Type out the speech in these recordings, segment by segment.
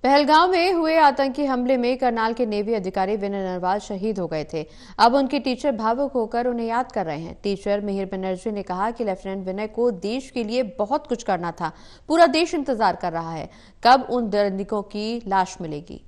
पहलगाम में हुए आतंकी हमले में करनाल के नेवी अधिकारी विनय नरवाल शहीद हो गए थे। अब उनके टीचर भावुक होकर उन्हें याद कर रहे हैं। टीचर मिहिर बनर्जी ने कहा कि लेफ्टिनेंट विनय को देश के लिए बहुत कुछ करना था। पूरा देश इंतजार कर रहा है कब उन दरिंदों की लाश मिलेगी।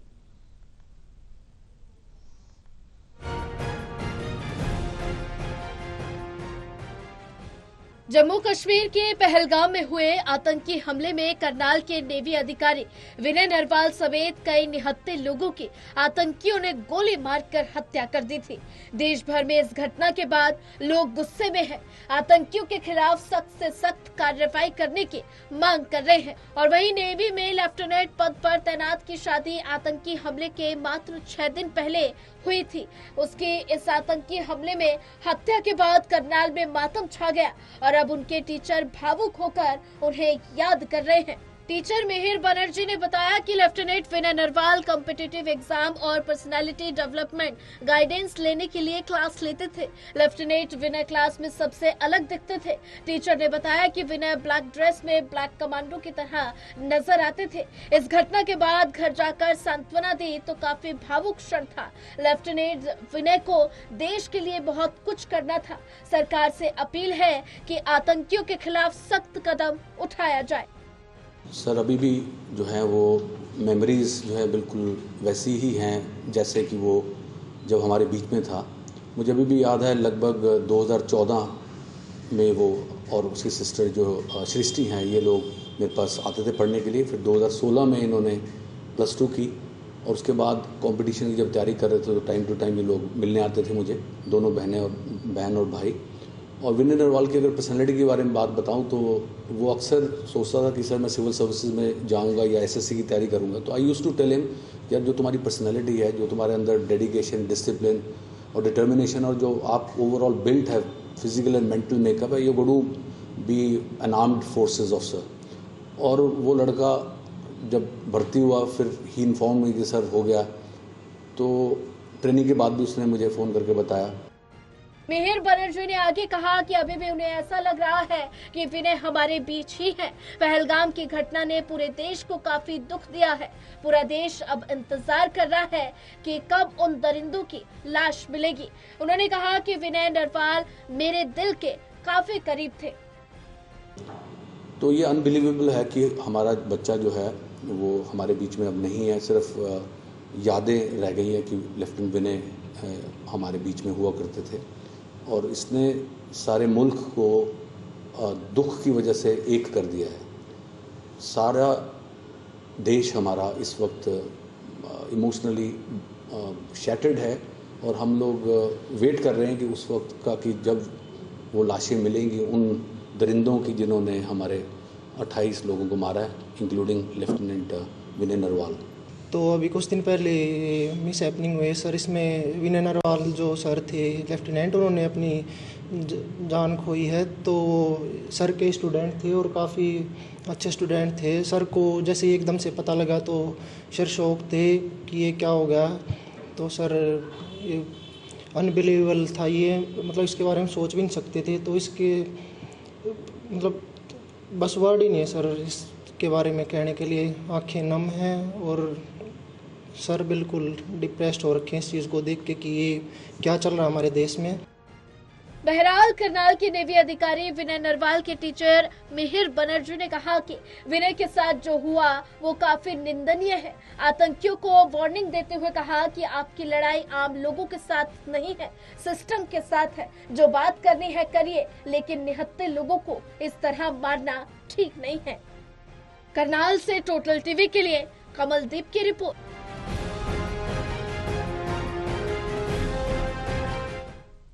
जम्मू कश्मीर के पहलगाम में हुए आतंकी हमले में करनाल के नेवी अधिकारी विनय नरवाल समेत कई निहत्थे लोगों की आतंकियों ने गोली मारकर हत्या कर दी थी। देश भर में इस घटना के बाद लोग गुस्से में हैं। आतंकियों के खिलाफ सख्त से सख्त कार्रवाई करने की मांग कर रहे हैं। और वहीं नेवी में लेफ्टिनेंट पद पर तैनात की शादी आतंकी हमले के मात्र 6 दिन पहले हुई थी। उसकी इस आतंकी हमले में हत्या के बाद करनाल में मातम छा गया और अब उनके टीचर भावुक होकर उन्हें याद कर रहे हैं। टीचर मिहिर बनर्जी ने बताया कि लेफ्टिनेंट विनय नरवाल कॉम्पिटिटिव एग्जाम और पर्सनालिटी डेवलपमेंट गाइडेंस लेने के लिए क्लास लेते थे। लेफ्टिनेंट विनय क्लास में सबसे अलग दिखते थे। टीचर ने बताया कि विनय ब्लैक ड्रेस में ब्लैक कमांडो की तरह नजर आते थे। इस घटना के बाद घर जाकर सांत्वना दी तो काफी भावुक क्षण था। लेफ्टिनेंट विनय को देश के लिए बहुत कुछ करना था। सरकार से अपील है कि आतंकियों के खिलाफ सख्त कदम उठाया जाए। सर, अभी भी जो है वो मेमोरीज़ जो है बिल्कुल वैसी ही हैं जैसे कि वो जब हमारे बीच में था। मुझे अभी भी याद है लगभग 2014 में वो और उसकी सिस्टर जो सृष्टि हैं, ये लोग मेरे पास आते थे पढ़ने के लिए। फिर 2016 में इन्होंने +2 की और उसके बाद कंपटीशन की जब तैयारी कर रहे थे तो टाइम टू टाइम ये लोग मिलने आते थे मुझे, दोनों बहन और भाई। और विनय नरवाल की अगर पर्सनैलिटी के बारे में बात बताऊं तो वो अक्सर सोचता था कि सर मैं सिविल सर्विसेज में जाऊंगा या एसएससी की तैयारी करूंगा। तो I used to tell him, यार जो तुम्हारी पर्सनैलिटी है, जो तुम्हारे अंदर डेडिकेशन, डिसिप्लिन और डिटर्मिनेशन और जो आप ओवरऑल बिल्ट है, फिजिकल एंड मेंटल मेकअप है, you go to be an armed forces officer. और वो लड़का जब भर्ती हुआ फिर ही इन्फॉर्म मी कि सर हो गया। तो ट्रेनिंग के बाद भी उसने मुझे फ़ोन करके बताया। मिहिर बनर्जी ने आगे कहा कि अभी भी उन्हें ऐसा लग रहा है कि विनय हमारे बीच ही है। पहलगाम की घटना ने पूरे देश को काफी दुख दिया है। पूरा देश अब इंतजार कर रहा है कि कब उन दरिंदों की लाश मिलेगी। उन्होंने कहा कि विनय नरवाल मेरे दिल के काफी करीब थे। तो ये अनबिलीवेबल है कि हमारा बच्चा जो है वो हमारे बीच में अब नहीं है। सिर्फ यादें रह गई हैं कि लेफ्टिनेंट विनय हमारे बीच में हुआ करते थे और इसने सारे मुल्क को दुख की वजह से एक कर दिया है। सारा देश हमारा इस वक्त इमोशनली शैटर्ड है और हम लोग वेट कर रहे हैं कि उस वक्त का कि जब वो लाशें मिलेंगी उन दरिंदों की जिन्होंने हमारे 28 लोगों को मारा है, इंक्लूडिंग लेफ्टिनेंट विनय नरवाल। तो अभी कुछ दिन पहले मिस हैपनिंग हुए सर, इसमें विनय नरवाल जो सर थे लेफ्टिनेंट, उन्होंने अपनी जान खोई है। तो सर के स्टूडेंट थे और काफ़ी अच्छे स्टूडेंट थे। सर को जैसे ही एकदम से पता लगा तो सर शौक थे कि ये क्या हो गया। तो सर ये अनबिलीवेबल था ये, मतलब इसके बारे में सोच भी नहीं सकते थे। तो इसके मतलब बस वर्ड ही नहीं है सर इसके बारे में कहने के लिए। आंखें नम हैं और सर बिल्कुल डिप्रेस्ड हो रखे हैं इस चीज़ को देख के कि ये क्या चल रहा है हमारे देश में। बहरहाल करनाल के नेवी अधिकारी विनय नरवाल के टीचर मिहिर बनर्जी ने कहा कि विनय के साथ जो हुआ वो काफी निंदनीय है। आतंकियों को वार्निंग देते हुए कहा कि आपकी लड़ाई आम लोगों के साथ नहीं है, सिस्टम के साथ है। जो बात करनी है करिए, लेकिन निहत्थे लोगों को इस तरह मारना ठीक नहीं है। करनाल से टोटल टीवी के लिए कमलदीप की रिपोर्ट।